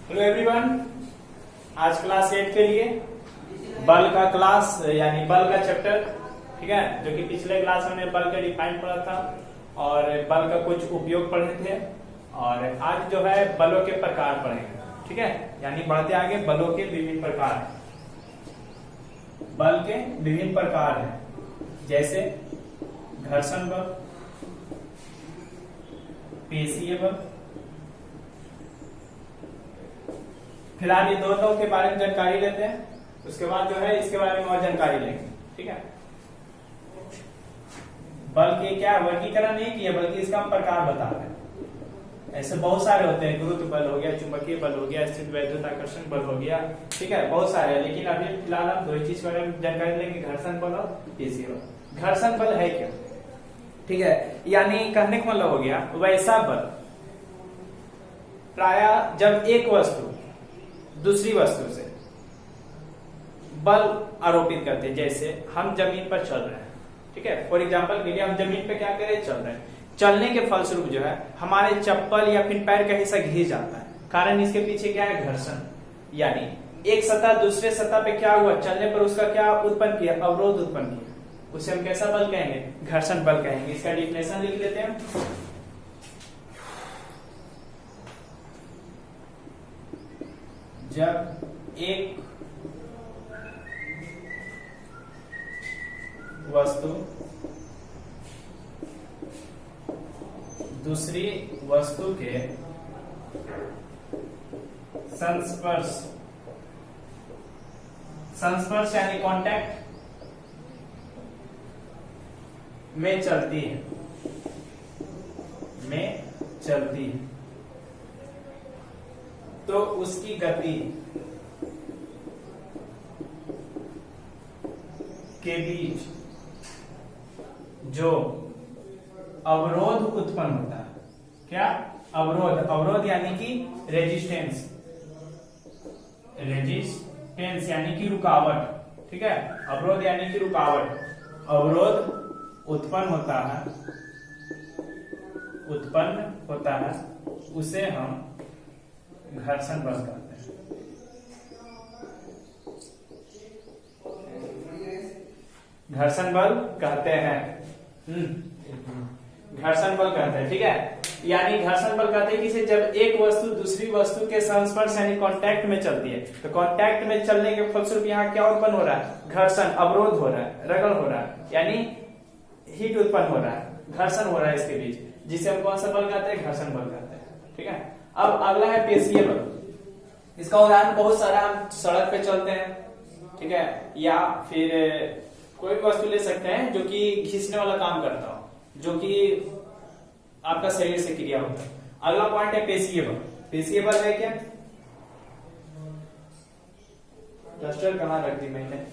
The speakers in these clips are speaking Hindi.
हेलो एवरीवन, आज क्लास 8 के लिए बल का क्लास यानी बल का चैप्टर, ठीक है, जो कि पिछले क्लास में हमने बल का डिफाइन पढ़ा था और बल का कुछ उपयोग पढ़े थे। और आज जो है बलों के प्रकार पढ़ेंगे, ठीक है, यानी बढ़ते आगे बलों के विभिन्न प्रकार। बल के विभिन्न प्रकार हैं, जैसे घर्षण बल, पेशीय बल। फिलहाल ये दोनों के बारे में जानकारी लेते हैं, उसके बाद जो है इसके बारे में और जानकारी लेंगे, ठीक है। बल के क्या वर्गीकरण नहीं किया, बल्कि इसका हम प्रकार बता रहे हैं। ऐसे बहुत सारे होते हैं, गुरुत्व बल हो गया, चुंबकीय बल हो गया, स्थित वैद्युताकर्षण बल हो गया, ठीक है, बहुत सारे हैं। लेकिन अभी फिलहाल हम दो ही चीज के बारे में जानकारी लेंगे, घर्षण बल और पेशीय बल। घर्षण बल है क्या, ठीक है, यानी कहने का मतलब हो गया वैसा बल प्राय जब एक वस्तु दूसरी वस्तु से बल आरोपित करते हैं। जैसे हम जमीन पर चल रहे हैं, ठीक है, फॉर एग्जांपल के लिए हम जमीन पे क्या करें, चल रहे हैं। चलने के फलस्वरूप जो है हमारे चप्पल या फिर पैर का हिस्सा घिस जाता है। कारण इसके पीछे क्या है, घर्षण। यानी एक सतह दूसरे सतह पे क्या हुआ, चलने पर उसका क्या उत्पन्न किया, अवरोध उत्पन्न किया। उसे हम कैसा बल कहेंगे, घर्षण बल कहेंगे। इसका डिफिनेशन लिख लेते हैं। जब एक वस्तु दूसरी वस्तु के संस्पर्श यानी कांटेक्ट में चलती है, तो उसकी गति के बीच जो अवरोध उत्पन्न होता है, क्या अवरोध यानी कि रेजिस्टेंस यानी कि रुकावट, ठीक है, अवरोध यानी कि रुकावट, अवरोध उत्पन्न होता है, उसे हम घर्षण बल कहते हैं। घर्षण बल कहते हैं, ठीक है। यानी घर्षण बल कहते हैं कि जब एक वस्तु दूसरी वस्तु के संस्पर्श यानी कांटेक्ट में चलती है, तो कांटेक्ट में चलने के फलस्वरूप यहाँ क्या उत्पन्न हो रहा है, घर्षण, अवरोध हो रहा है, रगड़ हो रहा है, यानी हीट उत्पन्न हो रहा है, घर्षण हो रहा है इसके बीच, जिसे हम कौन सा बल कहते हैं, घर्षण बल कहते हैं, ठीक है। अब अगला है पेशीय बल। इसका उदाहरण बहुत सारा, हम सड़क पे चलते हैं, ठीक है, या फिर कोई भी वस्तु ले सकते हैं जो कि खींचने वाला काम करता हो, जो कि आपका शरीर से क्रिया होता है। अगला पॉइंट है पेशीय बल। पेशीय बल है क्या, डस्टर कहाँ रख दी मैंने,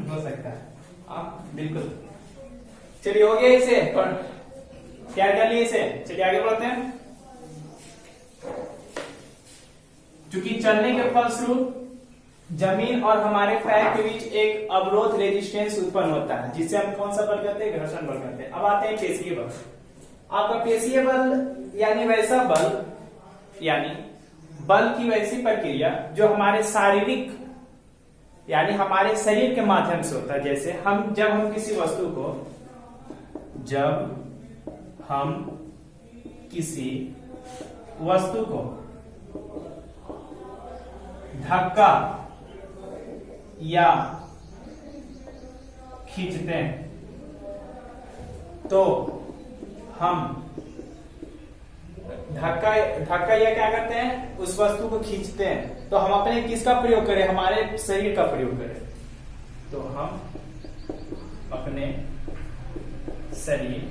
हो सकता है, आप बिल्कुल। चलिए हो गया इसे, क्या कर लिए इसे, चलिए आगे बढ़ते हैं। क्योंकि चलने के फलस्वरूप जमीन और हमारे पैर के बीच एक अवरोध रेजिस्टेंस उत्पन्न होता है, जिसे हम कौन सा बल कहते हैं, घर्षण बल कहते हैं। अब आते हैं पेशीय बल। आपका पेशीय बल यानी वैसा बल, यानी बल की वैसी प्रक्रिया जो हमारे शारीरिक यानी हमारे शरीर के माध्यम से होता है। जैसे जब हम किसी वस्तु को धक्का या खींचते हैं, तो हम धक्का या क्या करते हैं, उस वस्तु को खींचते हैं, तो हम अपने किसका प्रयोग करें, हमारे शरीर का प्रयोग करें, तो हम अपने शरीर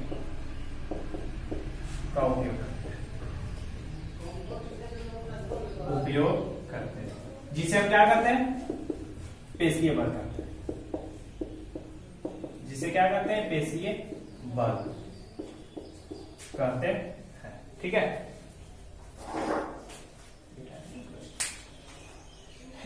का उपयोग करते हैं, जिसे हम क्या करते हैं, पेशीय बल करते हैं, इसे क्या कहते हैं? पेशीय बल कहते हैं। ठीक है,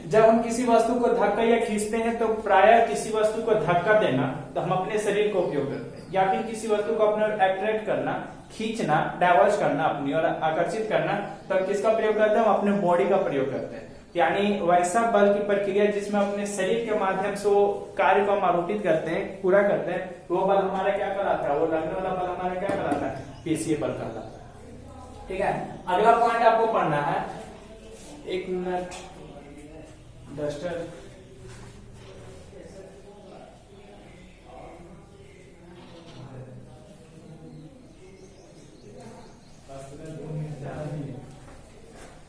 जब हम किसी वस्तु को धक्का या खींचते हैं तो प्रायः किसी वस्तु को धक्का देना तो हम अपने शरीर को उपयोग करते हैं, या फिर किसी वस्तु को अपने अट्रैक्ट करना, खींचना, डाइवर्स करना, अपनी ओर आकर्षित करना, तो हम किसका प्रयोग करते हैं? हम अपने बॉडी का प्रयोग करते हैं। यानी वैसा बल की प्रक्रिया जिसमें अपने शरीर के माध्यम से वो कार्य को हम आरोपित करते हैं, पूरा करते हैं, वो बल हमारा क्या कहलाता है? वो लगने वाला बल हमारा क्या कहलाता है? पेशीय बल कहलाता है। ठीक है, अगला पॉइंट आपको पढ़ना है, 1 मिनट डस्टर।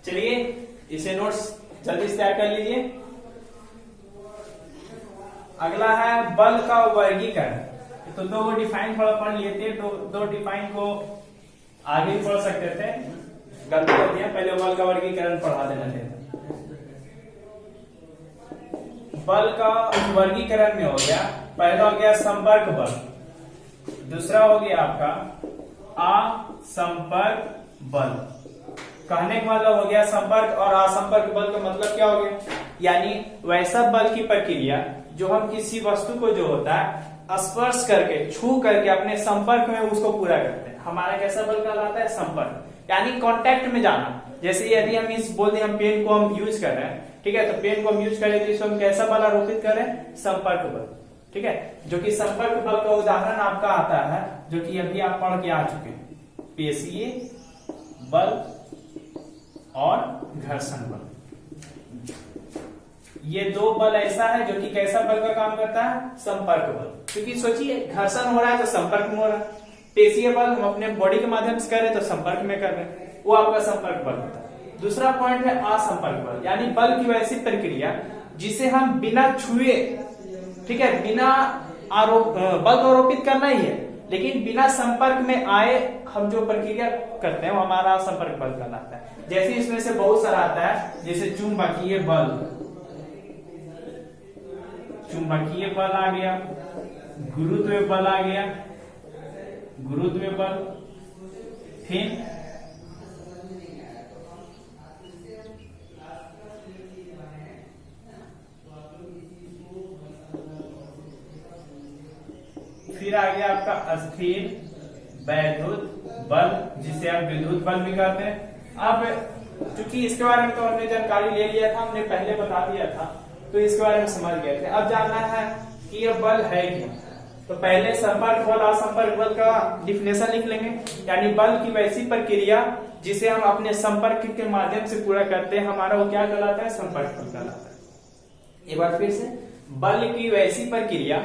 चलिए इसे नोट्स जल्दी से तैयार कर लीजिए। अगला है बल का वर्गीकरण। तो दो डिफाइन थोड़ा पढ़ लिए थे, तो दो डिफाइन को आगे पढ़ सकते थे, गलती होती है, पहले बल का वर्गीकरण पढ़ा देना थे। बल का वर्गीकरण में हो गया, पहला हो गया संपर्क बल, दूसरा हो गया आपका असंपर्क बल। कहने का मतलब हो गया संपर्क और असंपर्क बल का मतलब क्या हो गया? यानी वैसा बल की प्रक्रिया जो हम किसी वस्तु को जो होता है स्पर्श करके, छू करके अपने संपर्क में उसको पूरा करते हैं, हमारा कैसा बल कहलाता है? संपर्क। यानी कांटेक्ट में जाना। जैसे यदि हम इस बोल दें हम पेन को हम यूज कर रहे हैं, ठीक है, तो पेन को हम यूज करें तो इसको हम कैसा बल आरोपित करें? संपर्क बल। ठीक है, जो कि संपर्क बल का उदाहरण आपका आता है, जो कि अभी आप पढ़ के आ चुके हैं, पेशीय बल और घर्षण बल। ये दो बल ऐसा है जो कि कैसा बल का काम करता है? संपर्क बल। क्योंकि सोचिए घर्षण हो रहा है तो संपर्क में हो रहा है, पेशीय बल हम अपने बॉडी के माध्यम से कर रहे हैं तो संपर्क में कर रहे हैं, वो आपका संपर्क बल होता है। दूसरा पॉइंट है असंपर्क बल, यानी बल की वैसी प्रक्रिया जिसे हम बिना छुए, ठीक है, बिना बल को आरोपित करना ही है, लेकिन बिना संपर्क में आए हम जो प्रक्रिया करते हैं वो हमारा संपर्क बल कहलाता है। जैसे इसमें से बहुत सारा आता है, जैसे चुंबकीय बल, चुंबकीय बल आ गया, गुरुत्व बल आ गया, गुरुत्व बल, फिर आ गया आपका स्थिर वैद्युत बल, जिसे हम विद्युत बल भी कहते हैं। अब चूंकि इसके बारे में तो हमने जानकारी ले लिया था, हमने पहले बता दिया था, तो इसके बारे में समझ गए थे। अब जानना है कि यह बल है क्या। तो पहले संपर्क बल असंपर्क बल का डिफिनेशन लिख लेंगे, यानी बल की वैसी प्रक्रिया जिसे हम अपने संपर्क के माध्यम से पूरा करते हैं, हमारा वो क्या कहलाता है? संपर्क बल कहलाता है। एक बार फिर से, बल की वैसी प्रक्रिया,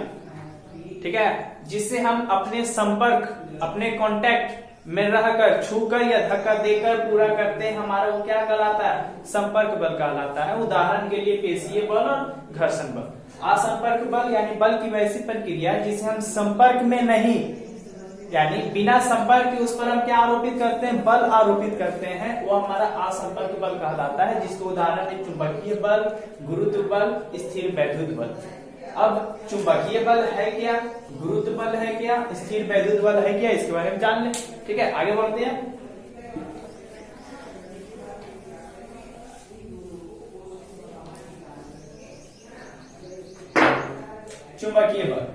ठीक है, जिससे हम अपने संपर्क, अपने कांटेक्ट में रहकर, छूकर या धक्का देकर पूरा करते हैं, हमारा वो क्या कहलाता है? संपर्क बल कहलाता है। उदाहरण के लिए पेशीय बल और घर्षण बल। असंपर्क बल यानी बल की वैसी प्रक्रिया जिसे हम संपर्क में नहीं, यानी बिना संपर्क के उस पर हम क्या आरोपित करते हैं? बल आरोपित करते हैं, वो हमारा असंपर्क बल कहलाता है, जिसके उदाहरण है चुंबकीय बल, गुरुत्व बल, स्थिर वैद्युत बल। अब चुंबकीय बल है क्या, गुरुत्व बल है क्या, स्थिर वैद्युत बल है क्या, इसके बारे में जान लें। ठीक है, आगे बढ़ते हैं। चुंबकीय बल,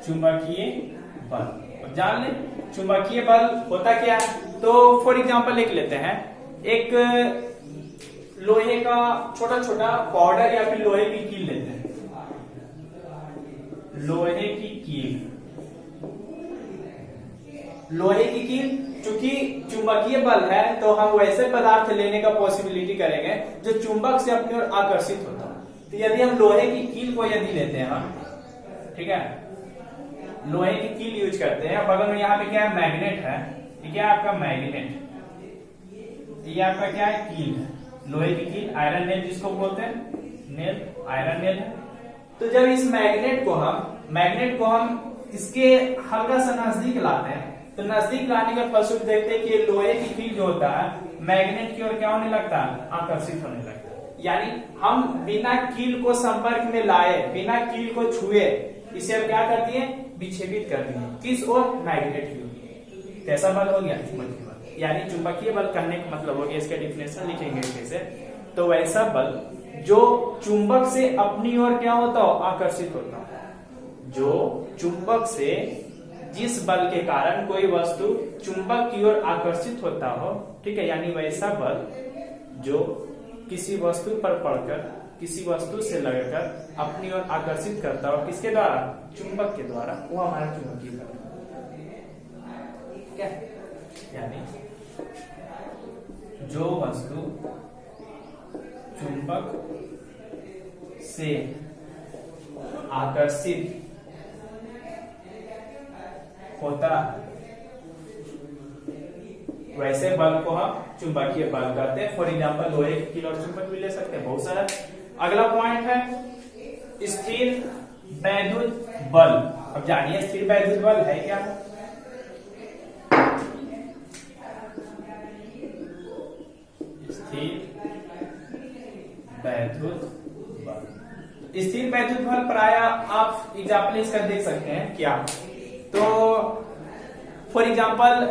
चुंबकीय बल अब जान लें चुंबकीय बल होता क्या है। तो फॉर एग्जांपल लिख लेते हैं, एक लोहे का छोटा छोटा पाउडर या फिर लोहे की कील लेते हैं, लोहे की कील, लोहे की कील, चूंकि चुंबकीय बल है तो हम वैसे पदार्थ लेने का पॉसिबिलिटी करेंगे जो चुंबक से अपनी ओर आकर्षित होता है। तो यदि हम लोहे की कील को यदि लेते हैं हम, ठीक है, लोहे की कील यूज करते हैं, बगल में यहाँ पे क्या है? मैग्नेट है, ठीक है, आपका मैग्नेट, ये आपका क्या है? कील है, लोहे की कील, आयरन नेल जिसको बोलते हैं, नेल, आयरन नेल है। तो जब इस मैग्नेट को हम इसके हल्का सा नजदीक लाते हैं, तो नजदीक लाने का फलस्वरूप देखते हैं कि लोहे की कील जो होता है मैग्नेट की ओर क्या होने लगता है? आकर्षित होने लगता है। यानी हम बिना कील को संपर्क में लाए, बिना कील को छुए इसे हम क्या कर दिए, विक्षेपित कर दिए। किस ओर, मैग्नेट की ओर। कैसा बल हो गया, चुंबकीय बल। यानी चुंबकीय बल कहने का मतलब हो गया, इसका डिफिनेशन लिखेंगे कैसे, तो वैसा बल जो चुंबक से अपनी ओर क्या होता हो, आकर्षित होता हो। जो चुंबक से, जिस बल के कारण कोई वस्तु चुंबक की ओर आकर्षित होता हो, ठीक है, यानी वैसा बल जो किसी वस्तु पर पड़कर, किसी वस्तु से लगकर अपनी ओर आकर्षित करता हो, किसके द्वारा, चुंबक के द्वारा, वो हमारा चुंबकीय बल क्या, यानी जो वस्तु चुंबक से आकर्षित होता वैसे बल को हम चुंबकीय बल कहते हैं। फॉर एग्जाम्पल लोहे की कील और चुंबक भी ले सकते हैं, बहुत सारा। अगला पॉइंट है स्थिर वैद्युत बल। अब जानिए स्थिर वैद्युत बल है क्या। स्थिर वैद्युत बल, स्थिर वैद्युत बल प्राय आप एग्जाम्पल इसका देख सकते हैं क्या। तो फॉर एग्जाम्पल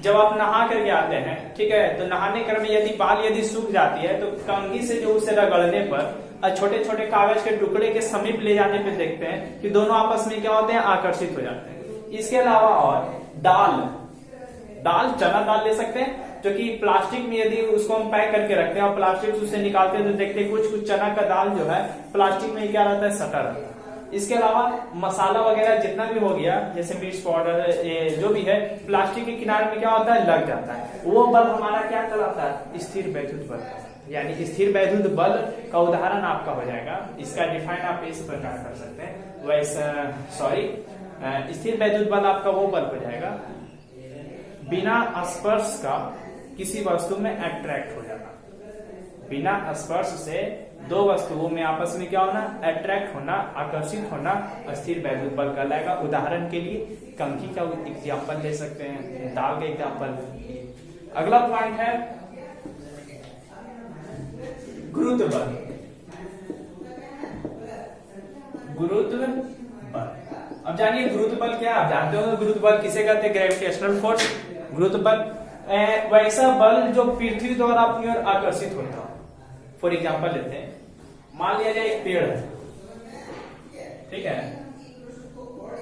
जब आप नहा करके आते हैं, ठीक है, तो नहाने क्रम में यदि बाल यदि सूख जाती है तो कंघी से जो उसे रगड़ने पर छोटे छोटे कागज के टुकड़े के समीप ले जाने पे देखते हैं कि दोनों आपस में क्या होते हैं, आकर्षित हो जाते हैं। इसके अलावा और दाल, चना दाल ले सकते हैं, जो कि प्लास्टिक में यदि उसको हम पैक करके रखते हैं और प्लास्टिक से उसे निकालते हैं तो देखते हैं कुछ चना का दाल जो है प्लास्टिक में क्या रहता है, सटा रहता है। इसके अलावा मसाला वगैरह जितना भी हो गया, जैसे मिर्च पाउडर जो भी है, प्लास्टिक के किनारे में क्या होता है, लग जाता है। वो बल हमारा क्या कहलाता है, स्थिर वैद्युत बल। यानी स्थिर वैद्युत बल का उदाहरण आपका हो जाएगा, इसका डिफाइन आप इस प्रकार कर सकते हैं। स्थिर वैद्युत बल आपका वो बल हो जाएगा बिना स्पर्श का किसी वस्तु में अट्रैक्ट हो जाना। बिना स्पर्श से दो वस्तुओं में आपस में क्या होना, अट्रैक्ट होना, आकर्षित होना, स्थिर वैद्युत बल कहलाएगा। उदाहरण के लिए कंघी का एग्जाम्पल ले सकते हैं, दाल का एग्जाम्पल। अगला पॉइंट है गुरुत्व बल। गुरुत्व बल, अब जानिए गुरुत्व बल क्या, आप जानते हो गुरुत्व बल किसे कहते हैं, ग्रेविटेशनल फोर्स। गुरुत्व बल वैसा बल जो पृथ्वी द्वारा अपनी ओर आकर्षित होता हो। फॉर एग्जाम्पल लेते हैं, मान लिया जाए एक पेड़ है, ठीक है,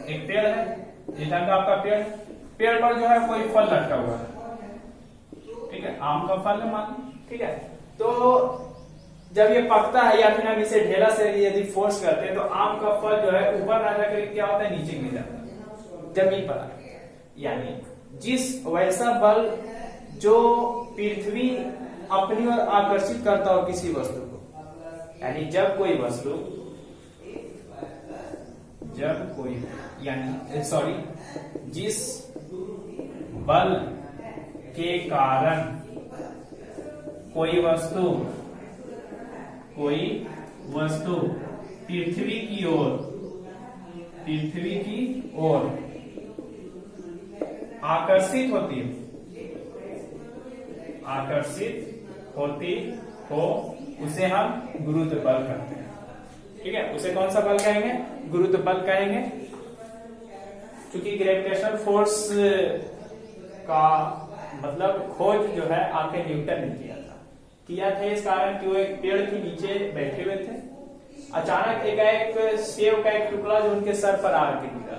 एक पेड़ है, इस ढंग का आपका पेड़ पर जो है कोई फल लटका हुआ है, ठीक है, आम का फल है मान, ठीक है। तो जब ये पकता है या फिर हम इसे ढेला से यदि फोर्स करते हैं तो आम का फल जो है ऊपर ना जाकर क्या होता है, नीचे गिर जाता है, जमीन पर। यानी जिस वैसा बल जो पृथ्वी अपनी ओर आकर्षित करता हो किसी वस्तु को, यानी जब कोई जिस बल के कारण कोई वस्तु पृथ्वी की ओर आकर्षित होती हो, उसे हम गुरुत्व बल कहते हैं, ठीक है। उसे कौन सा बल कहेंगे, गुरुत्व बल कहेंगे। क्योंकि ग्रेविटेशनल फोर्स का मतलब खोज जो है आपके न्यूटन ने किया था इस कारण कि वो एक पेड़ के नीचे बैठे हुए थे, अचानक एक सेब का एक टुकड़ा जो उनके सर पर आकर गिरा,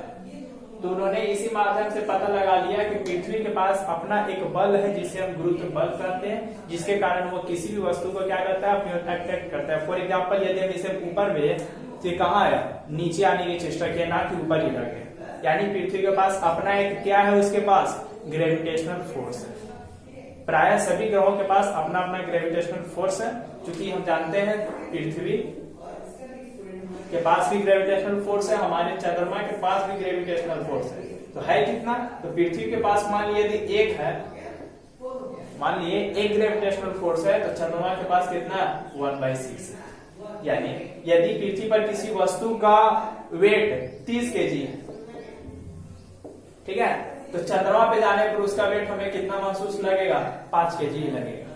तो उन्होंने इसी माध्यम से पता लगा लिया कि पृथ्वी के पास अपना एक बल है जिसे हम गुरुत्व बल कहते हैं, जिसके कारण वो किसी भी वस्तु को क्या करता है, अपनी ओर अट्रैक्ट करता है। फॉर एग्जाम्पल यदि हम इसे ऊपर भेजे तो कहाँ है, नीचे आने की चेष्टा किया, ना कि ऊपर ही लगे। यानी पृथ्वी के पास अपना एक क्या है, उसके पास ग्रेविटेशनल फोर्स है। प्राय सभी ग्रहों के पास अपना अपना ग्रेविटेशनल फोर्स है। क्योंकि हम जानते हैं पृथ्वी के पास भी ग्रेविटेशनल फोर्स है, हमारे चंद्रमा के पास भी ग्रेविटेशनल फोर्स है। तो है कितना, तो पृथ्वी के पास मान लीजिए यदि एक है, मान लीजिए एक ग्रेविटेशनल फोर्स है, तो चंद्रमा के पास कितना, 1/6 है। यानी यदि पृथ्वी पर किसी वस्तु का वेट 30 kg, ठीक है, तो चंद्रमा पे जाने पर उसका वेट हमें कितना महसूस लगेगा, 5 kg लगेगा।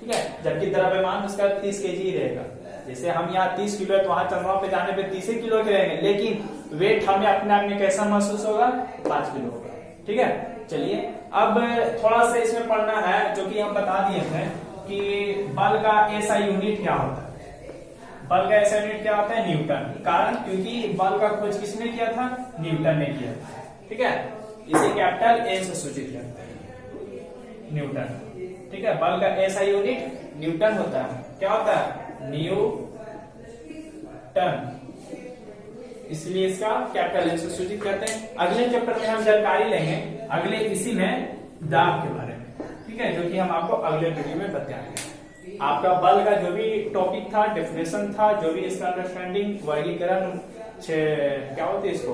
ठीक है, जबकि द्रव्यमान उसका 30 kg ही रहेगा। जैसे हम यहाँ 30 किलो है तो वहां चंद्रमा पे जाने पे 30 किलो के रहेंगे, लेकिन वेट हमें अपने आप में कैसा महसूस होगा, 5 किलो होगा। ठीक है, चलिए अब थोड़ा सा इसमें पढ़ना है, जो कि हम बता दिए हैं कि बल का ऐसा यूनिट क्या होता है। बल का ऐसा यूनिट क्या होता है, न्यूटन। कारण क्योंकि बल का खोज किसने किया था, न्यूटन ने किया था। ठीक है, इसे कैपिटल ए से सूचित करते हैं, न्यूटन। ठीक है, बल का ऐसा यूनिट न्यूटन होता है। क्या होता है, न्यूटन, इसलिए इसका कैपिटल ए से सूचित करते हैं। अगले चैप्टर में हम जानकारी लेंगे अगले इसी में दाब के बारे में। ठीक है, जो कि हम आपको अगले वीडियो में बताएंगे। आपका बल का जो भी टॉपिक था, डेफिनेशन था, जो भी इसका अंडरस्टैंडिंग, वर्गीकरण, क्या होती है इसको,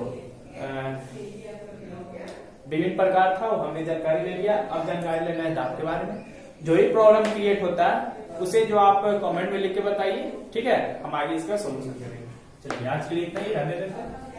विभिन्न प्रकार था, वो हमने जानकारी ले लिया। अब जानकारी लेना है दाब के बारे में। जो भी प्रॉब्लम क्रिएट होता है उसे जो आप कमेंट में लिख के बताइए। ठीक है, हम आगे इसका सोल्यूशन करेंगे। चलिए आज के लिए इतना ही, रहने देते हैं।